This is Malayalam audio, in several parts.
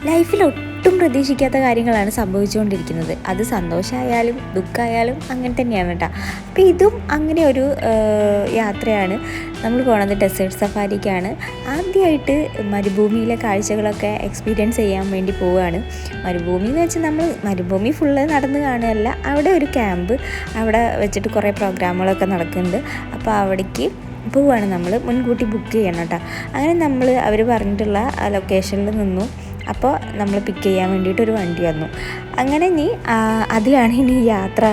ലൈഫിൽ ഒട്ടും പ്രതീക്ഷിക്കാത്ത കാര്യങ്ങളാണ് സംഭവിച്ചുകൊണ്ടിരിക്കുന്നത്. അത് സന്തോഷമായാലും ദുഃഖമായാലും അങ്ങനെ തന്നെയാണ് കേട്ടോ. അപ്പോൾ ഇതും അങ്ങനെ ഒരു യാത്രയാണ്. നമ്മൾ പോണത് ഡെസേർട്ട് സഫാരിക്കാണ്. ആദ്യമായിട്ട് മരുഭൂമിയിലെ കാഴ്ചകളൊക്കെ എക്സ്പീരിയൻസ് ചെയ്യാൻ വേണ്ടി പോവുകയാണ്. മരുഭൂമി എന്ന് വെച്ചാൽ നമ്മൾ മരുഭൂമി ഫുള്ള് നടന്ന് കാണുകയല്ല, അവിടെ ഒരു ക്യാമ്പ്, അവിടെ വെച്ചിട്ട് കുറേ പ്രോഗ്രാമുകളൊക്കെ നടക്കുന്നുണ്ട്. അപ്പോൾ അവിടേക്ക് പോവുകയാണ്. നമ്മൾ മുൻകൂട്ടി ബുക്ക് ചെയ്യണം കേട്ടോ. അങ്ങനെ നമ്മൾ അവർ പറഞ്ഞിട്ടുള്ള ലൊക്കേഷനിൽ നിന്നു. അപ്പോൾ നമ്മൾ പിക്ക് ചെയ്യാൻ വേണ്ടിയിട്ടൊരു വണ്ടി വന്നു. അങ്ങനെ അതിലാണ് ഇനി യാത്ര.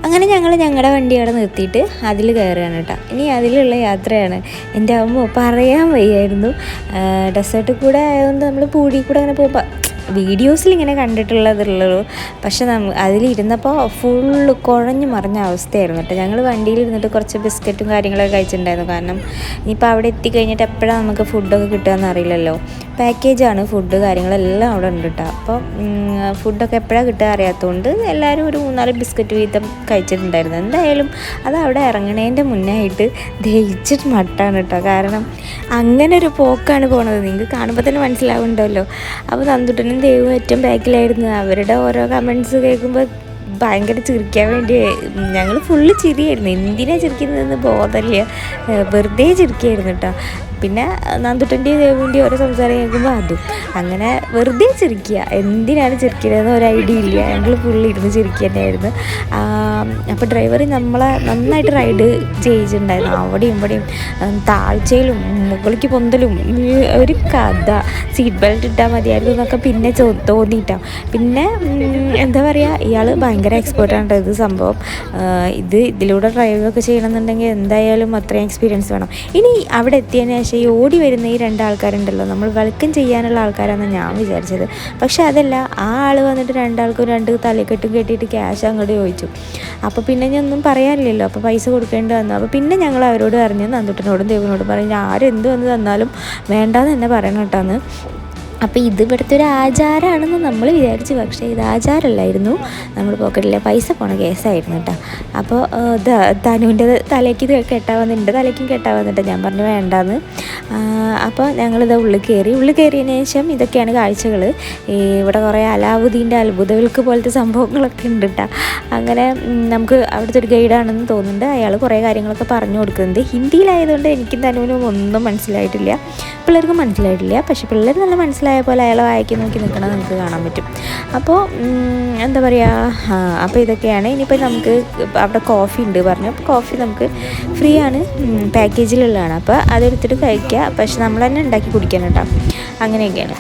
അങ്ങനെ ഞങ്ങൾ ഞങ്ങളുടെ വണ്ടി അവിടെ നിർത്തിയിട്ട് അതിൽ കയറുകയാണ് കേട്ടോ. ഇനി അതിലുള്ള യാത്രയാണ്. എൻ്റെ അമ്മ പറയാൻ വയ്യായിരുന്നു. ഡെസേർട്ടിൽ കൂടെ ആയതുകൊണ്ട് നമ്മൾ പൂടി കൂടെ അങ്ങനെ പോകുമ്പോൾ വീഡിയോസിൽ ഇങ്ങനെ കണ്ടിട്ടുള്ളതുള്ളൂ. പക്ഷെ അതിലിരുന്നപ്പോൾ ഫുള്ള് കുഴഞ്ഞു മറിഞ്ഞ അവസ്ഥയായിരുന്നു കേട്ടോ. ഞങ്ങൾ വണ്ടിയിലിരുന്നിട്ട് കുറച്ച് ബിസ്ക്കറ്റും കാര്യങ്ങളൊക്കെ കഴിച്ചിട്ടുണ്ടായിരുന്നു. കാരണം ഇനിയിപ്പോൾ അവിടെ എത്തിക്കഴിഞ്ഞിട്ട് എപ്പോഴാണ് നമുക്ക് ഫുഡൊക്കെ കിട്ടുകയെന്ന് അറിയില്ലല്ലോ. പാക്കേജാണ്, ഫുഡ് കാര്യങ്ങളെല്ലാം അവിടെ ഉണ്ട് കേട്ടോ. അപ്പോൾ ഫുഡൊക്കെ എപ്പോഴാണ് കിട്ടുക അറിയാത്തതുകൊണ്ട് എല്ലാവരും ഒരു 3-4 ബിസ്ക്കറ്റ് വീതം കഴിച്ചിട്ടുണ്ടായിരുന്നു. എന്തായാലും അത് അവിടെ ഇറങ്ങണേൻ്റെ മുന്നായിട്ട് ദഹിച്ചിട്ട് മട്ടാണ് കേട്ടോ. കാരണം അങ്ങനെ ഒരു പോക്കാണ് പോണത്. നിങ്ങൾക്ക് കാണുമ്പോൾ തന്നെ മനസ്സിലാവുന്നുണ്ടല്ലോ. അപ്പോൾ നന്ദുട്ടനും ദൈവം ഏറ്റവും ബാക്കിലായിരുന്നു. അവരുടെ ഓരോ കമൻറ്റ്സ് കേൾക്കുമ്പോൾ ഭയങ്കര ചിരിക്കാൻ വേണ്ടി ഞങ്ങൾ ഫുള്ള് ചിരിയായിരുന്നു. എന്തിനാണ് ചിരിക്കുന്നതെന്ന് ബോധമില്ല, വെറുതെ ചിരിക്കുകയായിരുന്നു കേട്ടോ. പിന്നെ നന്ദുട്ടൻ്റെയും ദേവുവിൻ്റെയും ഓരോ സംസാരം കേൾക്കുമ്പോൾ അതും അങ്ങനെ വെറുതെ ചിരിക്കുക. എന്തിനാണ് ചിരിക്കുന്നതെന്ന് ഒരു ഐഡിയ ഇല്ല. ഞങ്ങൾ ഫുള്ള് ഇരുന്ന് ചിരിക്കുക തന്നെയായിരുന്നു. അപ്പോൾ ഡ്രൈവർ നമ്മളെ നന്നായിട്ട് റൈഡ് ചെയ്യിച്ചിട്ടുണ്ടായിരുന്നു. അവിടെയും ഇവിടെയും താഴ്ചയിലും മുകളിലേക്ക് പൊന്തലും ഒരു കഥ. സീറ്റ് ബെൽറ്റ് ഇട്ടാൽ മതിയായിരുന്നു എന്നൊക്കെ പിന്നെ തോന്നിയിട്ടാണ്. പിന്നെ എന്താ പറയുക, ഇയാൾ ഭയങ്കര എക്സ്പേർട്ടാണ് ഇത് സംഭവം. ഇതിലൂടെ ഡ്രൈവൊക്കെ ചെയ്യണമെന്നുണ്ടെങ്കിൽ എന്തായാലും അത്രയും എക്സ്പീരിയൻസ് വേണം. ഇനി അവിടെ എത്തിയതിന് ശേഷം ഈ ഓടി വരുന്ന ഈ 2 ആൾക്കാരുണ്ടല്ലോ, നമ്മൾ വെൽക്കം ചെയ്യാനുള്ള ആൾക്കാരാണെന്ന് ഞാൻ വിചാരിച്ചത്. പക്ഷെ അതല്ല, ആ ആൾ വന്നിട്ട് 2 ആൾക്കും 2 തലക്കെട്ടും കെട്ടിയിട്ട് ക്യാഷ് അങ്ങോട്ട് ചോദിച്ചു. അപ്പോൾ പിന്നെ ഞാൻ ഒന്നും പറയാനില്ലല്ലോ, അപ്പോൾ പൈസ കൊടുക്കേണ്ടി വന്നു. അപ്പോൾ പിന്നെ ഞങ്ങൾ അവരോട് പറഞ്ഞു, നന്ദുട്ടനോടും ദേവനോടും പറഞ്ഞു, ആരെന്ത് വന്ന് തന്നാലും വേണ്ടാന്ന് തന്നെ പറയണം കേട്ടോന്ന്. അപ്പോൾ ഇത് ഇവിടുത്തെ ഒരു ആചാരമാണെന്ന് നമ്മൾ വിചാരിച്ചു. പക്ഷേ ഇത് ആചാരമല്ലായിരുന്നു. നമ്മൾ പോക്കറ്റിലെ പൈസ പോണ കേസായിരുന്നു കേട്ടോ. അപ്പോൾ തനുവിൻ്റെ തലയ്ക്ക് ഇത് കെട്ടാൻ വന്നിട്ട് എൻ്റെ തലയ്ക്കും കെട്ടാൻ വന്നിട്ട് ഞാൻ പറഞ്ഞു വേണ്ടാന്ന്. അപ്പോൾ ഞങ്ങളിത് ഉള്ളിൽ കയറിയതിന് ശേഷം ഇതൊക്കെയാണ് കാഴ്ചകൾ. ഇവിടെ കുറേ അലാവുദ്ദീൻ്റെ അത്ഭുത വിൽക്ക് പോലത്തെ സംഭവങ്ങളൊക്കെ ഉണ്ട് കേട്ടോ. അങ്ങനെ നമുക്ക് അവിടുത്തെ ഒരു ഗൈഡാണെന്ന് തോന്നുന്നുണ്ട്. അയാൾ കുറേ കാര്യങ്ങളൊക്കെ പറഞ്ഞു കൊടുക്കുന്നുണ്ട്. ഹിന്ദിയിലായതുകൊണ്ട് എനിക്കും തനുവിനും ഒന്നും മനസ്സിലായിട്ടില്ല, പിള്ളേർക്കും മനസ്സിലായിട്ടില്ല. പക്ഷേ പിള്ളേർ നല്ല മനസ്സിലായ പോലെ അയാളെ വായിക്ക് നോക്കി നിൽക്കണത് നമുക്ക് കാണാൻ പറ്റും. അപ്പോൾ എന്താ പറയുക, അപ്പോൾ ഇതൊക്കെയാണ്. ഇനിയിപ്പോൾ നമുക്ക് അവിടെ കോഫി ഉണ്ട് പറഞ്ഞു. അപ്പോൾ കോഫി നമുക്ക് ഫ്രീ ആണ്, പാക്കേജിലുള്ളതാണ്. അപ്പോൾ അതെടുത്തിട്ട് കഴിക്കുക. പക്ഷെ നമ്മൾ തന്നെ ഉണ്ടാക്കി കുടിക്കണം കേട്ടോ. അങ്ങനെയൊക്കെയാണ്.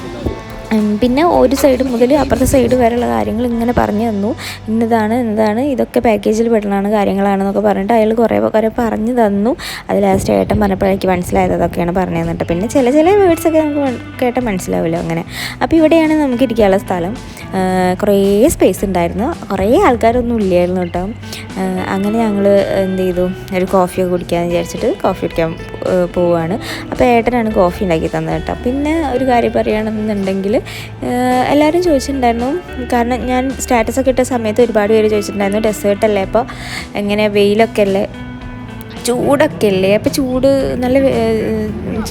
പിന്നെ ഒരു സൈഡ് മുതൽ അപ്പുറത്തെ സൈഡ് വരെയുള്ള കാര്യങ്ങൾ ഇങ്ങനെ പറഞ്ഞു തന്നു. ഇന്നതാണ് ഇതൊക്കെ പാക്കേജിൽ പെടുന്നതാണ് കാര്യങ്ങളാണെന്നൊക്കെ പറഞ്ഞിട്ട് അയാൾ കുറേ പറഞ്ഞു തന്നു. അത് ലാസ്റ്റ് ഏട്ടൻ പറഞ്ഞപ്പോഴേക്ക് മനസ്സിലായത് അതൊക്കെയാണ് പറഞ്ഞു തന്നിട്ട്. പിന്നെ ചില വേർഡ്സൊക്കെ നമുക്ക് കേട്ടാൽ മനസ്സിലാവില്ല അങ്ങനെ. അപ്പോൾ ഇവിടെയാണ് നമുക്ക് ഇരിക്കാനുള്ള സ്ഥലം. കുറേ സ്പേസ് ഉണ്ടായിരുന്നു, കുറേ ആൾക്കാരൊന്നും ഇല്ലായിരുന്നു കേട്ടോ. അങ്ങനെ ഞങ്ങൾ എന്ത് ചെയ്തു, ഒരു കോഫിയൊക്കെ കുടിക്കാമെന്ന് വിചാരിച്ചിട്ട് കോഫി കുടിക്കാൻ പോവുകയാണ്. അപ്പോൾ ഏട്ടനാണ് കോഫി ഉണ്ടാക്കി തന്നത് കേട്ടോ. പിന്നെ ഒരു കാര്യം പറയുകയാണെന്നുണ്ടെങ്കിൽ എല്ലാവരും ചോദിച്ചിട്ടുണ്ടായിരുന്നു, കാരണം ഞാൻ സ്റ്റാറ്റസൊക്കെ ഇട്ട സമയത്ത് ഒരുപാട് പേര് ചോദിച്ചിട്ടുണ്ടായിരുന്നു, ഡെസേർട്ടല്ലേ, അപ്പോൾ എങ്ങനെ വെയിലൊക്കെ അല്ലേ, ചൂടൊക്കെ അല്ലേ, അപ്പോൾ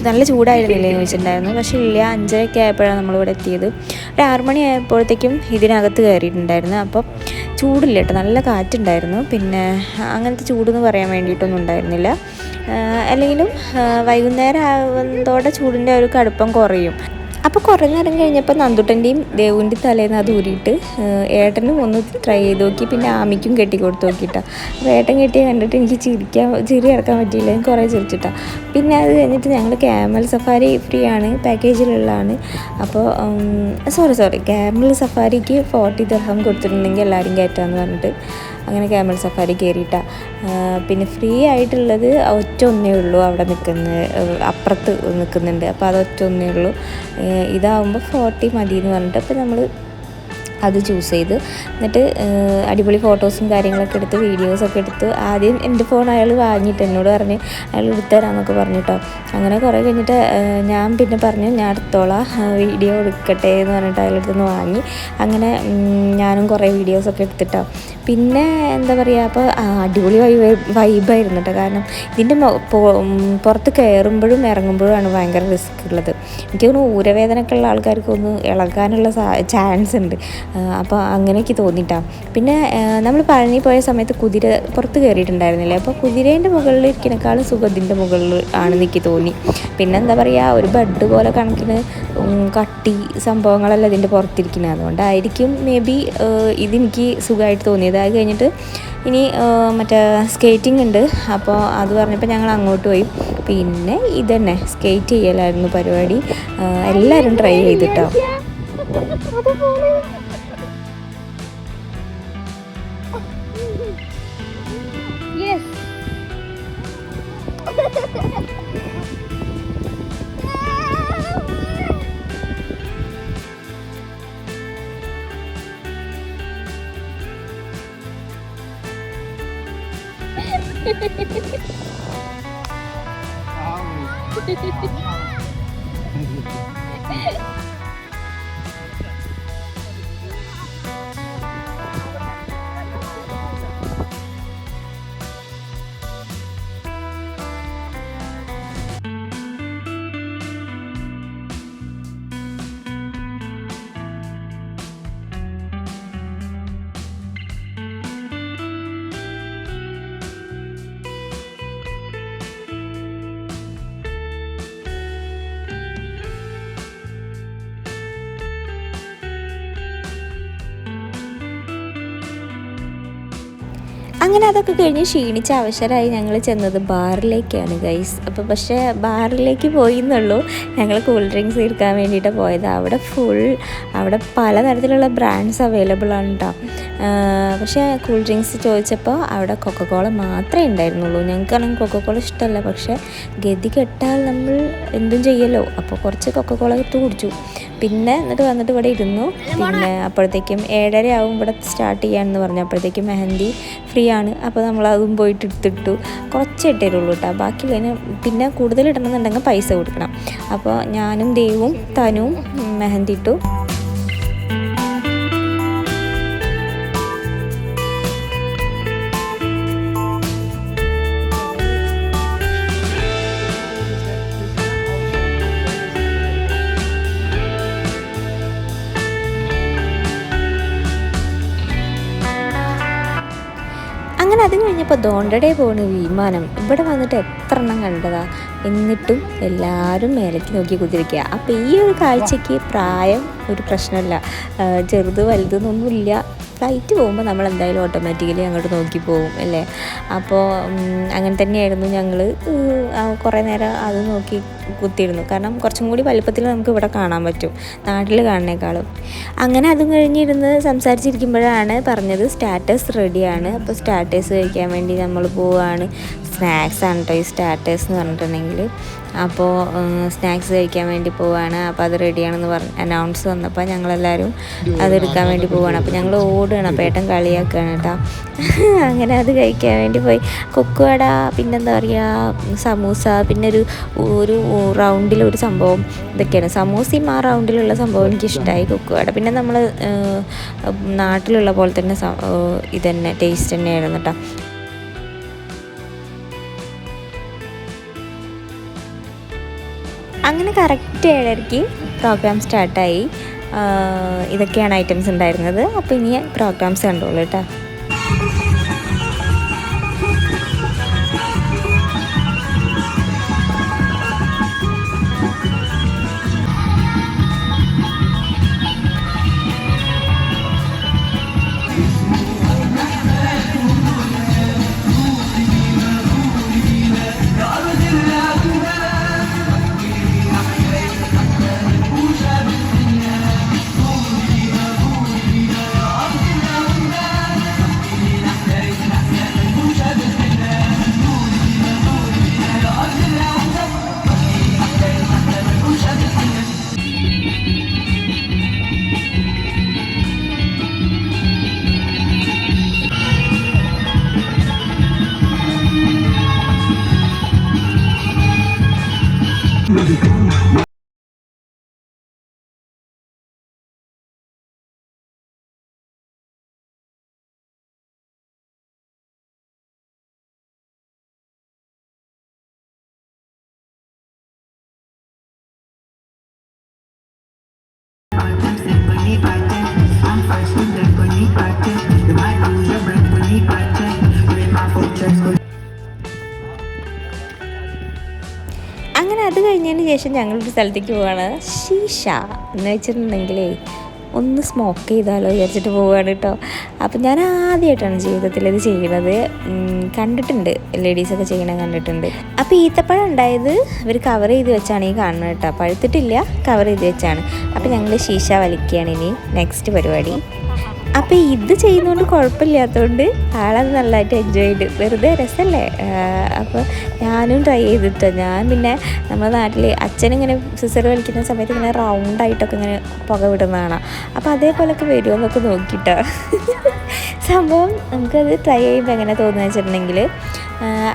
നല്ല ചൂടായിരുന്നില്ലേ എന്ന് ചോദിച്ചിട്ടുണ്ടായിരുന്നു. പക്ഷേ ഇല്ല, 5:30 ആയപ്പോഴാണ് നമ്മളിവിടെ എത്തിയത്. ഒരു 6 മണി ആയപ്പോഴത്തേക്കും ഇതിനകത്ത് കയറിയിട്ടുണ്ടായിരുന്നു. അപ്പോൾ ചൂടില്ല കേട്ടോ, നല്ല കാറ്റുണ്ടായിരുന്നു. പിന്നെ അങ്ങനത്തെ ചൂടെന്ന് പറയാൻ വേണ്ടിയിട്ടൊന്നും ഉണ്ടായിരുന്നില്ല. അല്ലെങ്കിലും വൈകുന്നേരം ആവുന്നതോടെ ചൂടിൻ്റെ ഒരു കടുപ്പം കുറയും. അപ്പോൾ കുറേ നേരം കഴിഞ്ഞപ്പോൾ നന്ദുട്ടൻ്റെയും ദേവുവിൻ്റെയും തലേന്ന് അത് ഊരിയിട്ട് ഏട്ടനും ഒന്ന് ട്രൈ ചെയ്ത് നോക്കി. പിന്നെ ആമിക്കും കെട്ടി കൊടുത്ത് നോക്കിയിട്ടാണ്. അപ്പോൾ ഏട്ടൻ കെട്ടിയെ കണ്ടിട്ട് എനിക്ക് ചിരി ഇറക്കാൻ പറ്റിയില്ല, എനിക്ക് കുറേ ചിരിച്ചിട്ടാണ്. പിന്നെ അത് കഴിഞ്ഞിട്ട് ഞങ്ങൾ ക്യാമൽ സഫാരി ഫ്രീ ആണ്, പാക്കേജിലുള്ളതാണ്. അപ്പോൾ സോറി ക്യാമൽ സഫാരിക്ക് 40 ദിർഹം കൊടുത്തിട്ടുണ്ടെങ്കിൽ എല്ലാവരും കയറ്റാമെന്ന് പറഞ്ഞിട്ട് അങ്ങനെ ക്യാമൽ സഫാരി കയറിയിട്ടാണ്. പിന്നെ ഫ്രീ ആയിട്ടുള്ളത് ഒറ്റ ഉള്ളൂ, അവിടെ അപ്പുറത്ത് നിൽക്കുന്നുണ്ട്. അപ്പോൾ അത് ഒറ്റ ഉള്ളൂ. ഇതാവുമ്പോൾ 40 മതി എന്ന് പറഞ്ഞിട്ട് അപ്പോൾ നമ്മൾ അത് ചൂസ് ചെയ്ത് എന്നിട്ട് അടിപൊളി ഫോട്ടോസും കാര്യങ്ങളൊക്കെ എടുത്ത് വീഡിയോസൊക്കെ എടുത്ത് ആദ്യം എൻ്റെ ഫോൺ അയാൾ വാങ്ങിയിട്ട് എന്നോട് പറഞ്ഞ് അയാൾ എടുത്തുതരാമെന്നൊക്കെ പറഞ്ഞിട്ടോ. അങ്ങനെ കുറേ കഴിഞ്ഞിട്ട് ഞാൻ പിന്നെ പറഞ്ഞു ഞാൻ എടുത്തോളാം, വീഡിയോ എടുക്കട്ടെ എന്ന് പറഞ്ഞിട്ട് അയാളെടുത്തുനിന്ന് വാങ്ങി. അങ്ങനെ ഞാനും കുറേ വീഡിയോസൊക്കെ എടുത്തിട്ടോ. പിന്നെ എന്താ പറയുക, അപ്പോൾ അടിപൊളി വൈബായിരുന്നു കേട്ടോ. കാരണം ഇതിൻ്റെ പുറത്ത് കയറുമ്പോഴും ഇറങ്ങുമ്പോഴുമാണ് ഭയങ്കര റിസ്ക് ഉള്ളത്. എനിക്ക് തോന്നുന്നു ഊരവേദനയൊക്കെ ഉള്ള ആൾക്കാർക്ക് ഒന്ന് ഇളകാനുള്ള ചാൻസ് ഉണ്ട്. അപ്പോൾ അങ്ങനെയൊക്കെ തോന്നിയിട്ടാണ്. പിന്നെ നമ്മൾ പഴനി പോയ സമയത്ത് കുതിര പുറത്ത് കയറിയിട്ടുണ്ടായിരുന്നില്ലേ, അപ്പോൾ കുതിരേൻ്റെ മുകളിൽ ഇരിക്കുന്നേക്കാളും സുഖം ഇതിൻ്റെ മുകളിൽ ആണെന്ന് എനിക്ക് തോന്നി. പിന്നെ എന്താ പറയുക, ഒരു ബെഡ് പോലെ കണക്കിന് കട്ടി സംഭവങ്ങളല്ല ഇതിൻ്റെ പുറത്തിരിക്കുന്നത്, അതുകൊണ്ടായിരിക്കും മേ ബി ഇതെനിക്ക് സുഖമായിട്ട് തോന്നിയത്. അത് കഴിഞ്ഞിട്ട് ഇനി മറ്റേ സ്കേറ്റിംഗ് ഉണ്ട്, അപ്പോൾ അത് പറഞ്ഞപ്പോൾ ഞങ്ങൾ അങ്ങോട്ട് പോയി. പിന്നെ ഇതന്നെ സ്കേറ്റ് ചെയ്യലായിരുന്നു പരിപാടി. എല്ലാവരും ട്രൈ ചെയ്തിട്ടോ. അങ്ങനെ അതൊക്കെ കഴിഞ്ഞ് ക്ഷീണിച്ച അവസരമായി ഞങ്ങൾ ചെന്നത് ബാറിലേക്കാണ് ഗൈസ്. അപ്പോൾ പക്ഷേ ബാറിലേക്ക് പോയി എന്നുള്ളൂ, ഞങ്ങൾ കൂൾ ഡ്രിങ്ക്സ് എടുക്കാൻ വേണ്ടിയിട്ട് പോയത്. അവിടെ പലതരത്തിലുള്ള ബ്രാൻഡ്സ് അവൈലബിൾ ആണ് കേട്ടോ. പക്ഷേ കൂൾ ഡ്രിങ്ക്സ് ചോദിച്ചപ്പോൾ അവിടെ കൊക്കക്കോള മാത്രമേ ഉണ്ടായിരുന്നുള്ളൂ. ഞങ്ങൾക്കാണെങ്കിൽ കൊക്കക്കോള ഇഷ്ടമല്ല, പക്ഷേ ഗതി കെട്ടാൽ നമ്മൾ എന്തും ചെയ്യല്ലോ, അപ്പോൾ കുറച്ച് കൊക്കക്കോള ഇട്ട് കുടിച്ചു. പിന്നെ വന്നിട്ട് ഇവിടെ ഇരുന്നു. പിന്നെ അപ്പോഴത്തേക്കും 7:30 ആവും ഇവിടെ സ്റ്റാർട്ട് ചെയ്യാമെന്ന് പറഞ്ഞു. അപ്പോഴത്തേക്കും മെഹന്തി ഫ്രീ ആണ്, അപ്പോൾ നമ്മളതും പോയിട്ട് എടുത്തിട്ടു. കുറച്ച് ഇട്ടേരുള്ളൂ കേട്ടോ, ബാക്കിയുള്ളതിന് പിന്നെ കൂടുതൽ ഇടണമെന്നുണ്ടെങ്കിൽ പൈസ കൊടുക്കണം. അപ്പോൾ ഞാനും ദേവും തനുവും മെഹന്തി ഇട്ടു. അങ്ങനെ അത് കഴിഞ്ഞപ്പോൾ ദോണ്ടടേ പോണ് വിമാനം. ഇവിടെ വന്നിട്ട് എത്ര എണ്ണം കണ്ടതാ, എന്നിട്ടും എല്ലാവരും മേലേക്ക് നോക്കി കുതിരിക്കുക. അപ്പോൾ ഈ ഒരു കാഴ്ചയ്ക്ക് പ്രായം ഒരു പ്രശ്നമല്ല, ചെറുത് വലുതെന്നൊന്നുമില്ല. ഫ്ലൈറ്റ് പോകുമ്പോൾ നമ്മൾ എന്തായാലും ഓട്ടോമാറ്റിക്കലി അങ്ങോട്ട് നോക്കി പോകും അല്ലേ. അപ്പോൾ അങ്ങനെ തന്നെയായിരുന്നു. ഞങ്ങൾ കുറേ നേരം അത് നോക്കി കുത്തിയിരുന്നു, കാരണം കുറച്ചും കൂടി വലുപ്പത്തിൽ നമുക്ക് ഇവിടെ കാണാൻ പറ്റും നാട്ടിൽ കാണുന്നേക്കാളും. അങ്ങനെ അതും കഴിഞ്ഞിരുന്ന് സംസാരിച്ചിരിക്കുമ്പോഴാണ് പറഞ്ഞത് സ്റ്റാറ്റസ് റെഡിയാണ്. അപ്പോൾ സ്റ്റാറ്റസ് കഴിക്കാൻ വേണ്ടി നമ്മൾ പോവുകയാണ്. സ്നാക്സ് ആണ് കേട്ടോ ഈ സ്റ്റാറ്റേഴ്സ് എന്ന് പറഞ്ഞിട്ടുണ്ടെങ്കിൽ. അപ്പോൾ സ്നാക്സ് കഴിക്കാൻ വേണ്ടി പോവുകയാണ്. അപ്പോൾ അത് റെഡിയാണെന്ന് അനൗൺസ് വന്നപ്പോൾ ഞങ്ങളെല്ലാവരും അതെടുക്കാൻ വേണ്ടി പോവുകയാണ്. അപ്പോൾ ഞങ്ങൾ ഓടുകയാണ്, അപ്പോൾ ഏട്ടൻ കളിയാക്കുകയാണ് കേട്ടോ. അങ്ങനെ അത് കഴിക്കാൻ വേണ്ടി പോയി. കൊക്കുവട, പിന്നെന്താ പറയുക സമൂസ, പിന്നെ ഒരു റൗണ്ടിലൊരു സംഭവം, ഇതൊക്കെയാണ് സമൂസയും ആ റൗണ്ടിലുള്ള സംഭവം എനിക്കിഷ്ടമായി. കൊക്കുവട പിന്നെ നമ്മൾ നാട്ടിലുള്ള പോലെ തന്നെ ഇതന്നെ ടേസ്റ്റ് തന്നെയായിരുന്നു കേട്ടോ. അങ്ങനെ കറക്റ്റ് 7:30 പ്രോഗ്രാം സ്റ്റാർട്ടായി. ഇതൊക്കെയാണ് ഐറ്റംസ് ഉണ്ടായിരുന്നത്. അപ്പോൾ ഇനി പ്രോഗ്രാംസ് കണ്ടോളൂ കേട്ടോ. അങ്ങനെ അത് കഴിഞ്ഞതിന് ശേഷം ഞങ്ങളൊരു സ്ഥലത്തേക്ക് പോവുകയാണ്. ഷീഷ എന്ന് വെച്ചിട്ടുണ്ടെങ്കിലേ ഒന്ന് സ്മോക്ക് ചെയ്താലോ വിചാരിച്ചിട്ട് പോവുകയാണ് കേട്ടോ. അപ്പം ഞാൻ ആദ്യമായിട്ടാണ് ജീവിതത്തിൽ ഇത് ചെയ്യുന്നത്. കണ്ടിട്ടുണ്ട്, ലേഡീസൊക്കെ ചെയ്യണത് കണ്ടിട്ടുണ്ട്. അപ്പോൾ ഈത്തപ്പഴം ഉണ്ടായത് ഇവർ കവർ ചെയ്ത് വെച്ചാണ് ഈ കാണുന്നത് കേട്ടോ. പഴുത്തിട്ടില്ല, കവർ ചെയ്ത് വെച്ചാണ്. അപ്പോൾ ഞങ്ങൾ ഷീഷ വലിക്കുകയാണ് ഇനി നെക്സ്റ്റ് പരിപാടി. അപ്പോൾ ഇത് ചെയ്യുന്നതുകൊണ്ട് കുഴപ്പമില്ലാത്തതുകൊണ്ട് ആളത് നല്ലതായിട്ട് എൻജോയ് ചെയ്ത്, വെറുതെ രസമല്ലേ. അപ്പോൾ ഞാനും ട്രൈ ചെയ്തിട്ട്, ഞാൻ പിന്നെ നമ്മുടെ നാട്ടിൽ അച്ഛനിങ്ങനെ സിസർ വലിക്കുന്ന സമയത്ത് ഇങ്ങനെ റൗണ്ടായിട്ടൊക്കെ ഇങ്ങനെ പുക വിടുന്നതാണ്. അപ്പോൾ അതേപോലെയൊക്കെ വരുമോ എന്നൊക്കെ നോക്കിയിട്ടോ. സംഭവം നമുക്കത് ട്രൈ ചെയ്യുമ്പോൾ എങ്ങനെ തോന്നുന്നു വെച്ചിട്ടുണ്ടെങ്കിൽ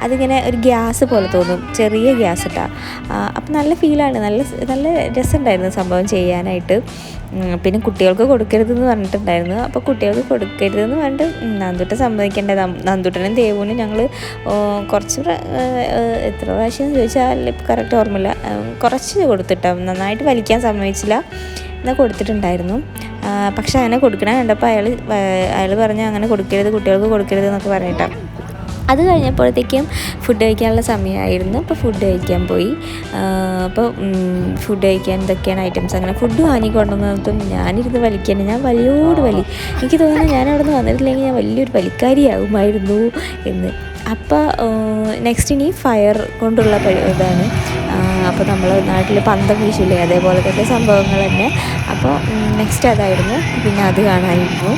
അതിങ്ങനെ ഒരു ഗ്യാസ് പോലെ തോന്നും, ചെറിയ ഗ്യാസ് ഇട്ടാ. അപ്പം നല്ല ഫീലാണ്, നല്ല നല്ല രസമുണ്ടായിരുന്നു സംഭവം ചെയ്യാനായിട്ട്. പിന്നെ കുട്ടികൾക്ക് കൊടുക്കരുതെന്ന് പറഞ്ഞിട്ടുണ്ടായിരുന്നു. അപ്പോൾ കുട്ടികൾക്ക് കൊടുക്കരുതെന്ന് പറഞ്ഞിട്ട് നന്ദുട്ടൻ സമ്മതിക്കേണ്ടത്. നന്ദുട്ടനും ദേവുവിനും ഞങ്ങൾ കുറച്ച് എത്ര പ്രാവശ്യം ചോദിച്ചാൽ കറക്റ്റ് ഓർമ്മയില്ല, കുറച്ച് കൊടുത്തിട്ടോ. നന്നായിട്ട് വലിക്കാൻ സമ്മതിച്ചില്ല എന്നാൽ കൊടുത്തിട്ടുണ്ടായിരുന്നു. പക്ഷെ അങ്ങനെ കൊടുക്കണ കണ്ടപ്പോൾ അയാൾ പറഞ്ഞു അങ്ങനെ കൊടുക്കരുത്, കുട്ടികൾക്ക് കൊടുക്കരുത് എന്നൊക്കെ പറഞ്ഞിട്ടാണ്. അത് കഴിഞ്ഞപ്പോഴത്തേക്കും ഫുഡ് കഴിക്കാനുള്ള സമയമായിരുന്നു. അപ്പോൾ ഫുഡ് കഴിക്കാൻ പോയി. അപ്പോൾ ഫുഡ് കഴിക്കാൻ ഇതൊക്കെയാണ് ഐറ്റംസ്. അങ്ങനെ ഫുഡ് വാങ്ങിക്കൊണ്ടുവന്നതും ഞാനിരുന്ന് വലിക്കാൻ, ഞാൻ വലിയോട് വലി, എനിക്ക് തോന്നുന്നു ഞാൻ അവിടെ നിന്ന് വന്നിട്ടില്ലെങ്കിൽ ഞാൻ വലിയൊരു വലിക്കാരിയാകുമായിരുന്നു എന്ന്. അപ്പോൾ നെക്സ്റ്റ് ഇനി ഫയർ കൊണ്ടുള്ള ഇതാണ്. അപ്പോൾ നമ്മൾ നാട്ടിൽ പന്തം വീശില്ലേ, അതേപോലെ തന്നെ സംഭവങ്ങൾ തന്നെ. അപ്പോൾ നെക്സ്റ്റ് അതായിരുന്നു. പിന്നെ അത് കാണാമായിരുന്നു.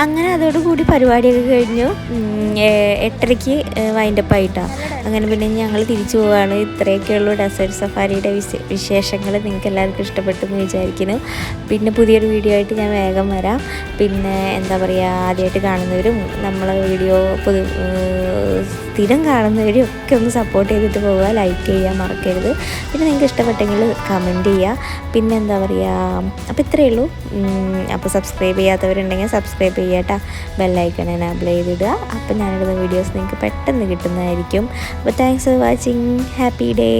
അങ്ങനെ അതോടുകൂടി പരിപാടിയൊക്കെ കഴിഞ്ഞു. 8:30 വൈൻഡപ്പ് ആയിട്ടാണ്. അങ്ങനെ പിന്നെ ഞങ്ങൾ തിരിച്ചു പോവുകയാണ്. ഇത്രയൊക്കെയുള്ളൂ ഡെസേർട്ട് സഫാരിയുടെ വിശേഷങ്ങൾ. നിങ്ങൾക്ക് എല്ലാവർക്കും ഇഷ്ടപ്പെട്ടെന്ന് വിചാരിക്കുന്നു. പിന്നെ പുതിയൊരു വീഡിയോ ആയിട്ട് ഞാൻ വേഗം വരാം. പിന്നെ എന്താ പറയുക, ആദ്യമായിട്ട് കാണുന്നവരും നമ്മളെ വീഡിയോ സ്ഥിരം കാണുന്നവരും ഒക്കെ ഒന്ന് സപ്പോർട്ട് ചെയ്തിട്ട് പോവുക, ലൈക്ക് ചെയ്യാൻ മറക്കരുത്. പിന്നെ നിങ്ങൾക്ക് ഇഷ്ടപ്പെട്ടെങ്കിൽ കമൻറ്റ് ചെയ്യുക. പിന്നെ എന്താ പറയുക, അപ്പോൾ ഇത്രയേ ഉള്ളൂ. അപ്പോൾ സബ്സ്ക്രൈബ് ചെയ്യാത്തവരുണ്ടെങ്കിൽ സബ്സ്ക്രൈബ് ചെയ്യുക കേട്ടോ. ബെല്ലൈക്കൺ എനേബിൾ ചെയ്തിടുക. അപ്പോൾ ഞാനിടുന്ന വീഡിയോസ് നിങ്ങൾക്ക് പെട്ടെന്ന് കിട്ടുന്നതായിരിക്കും. അപ്പോൾ thanks for watching. Happy day.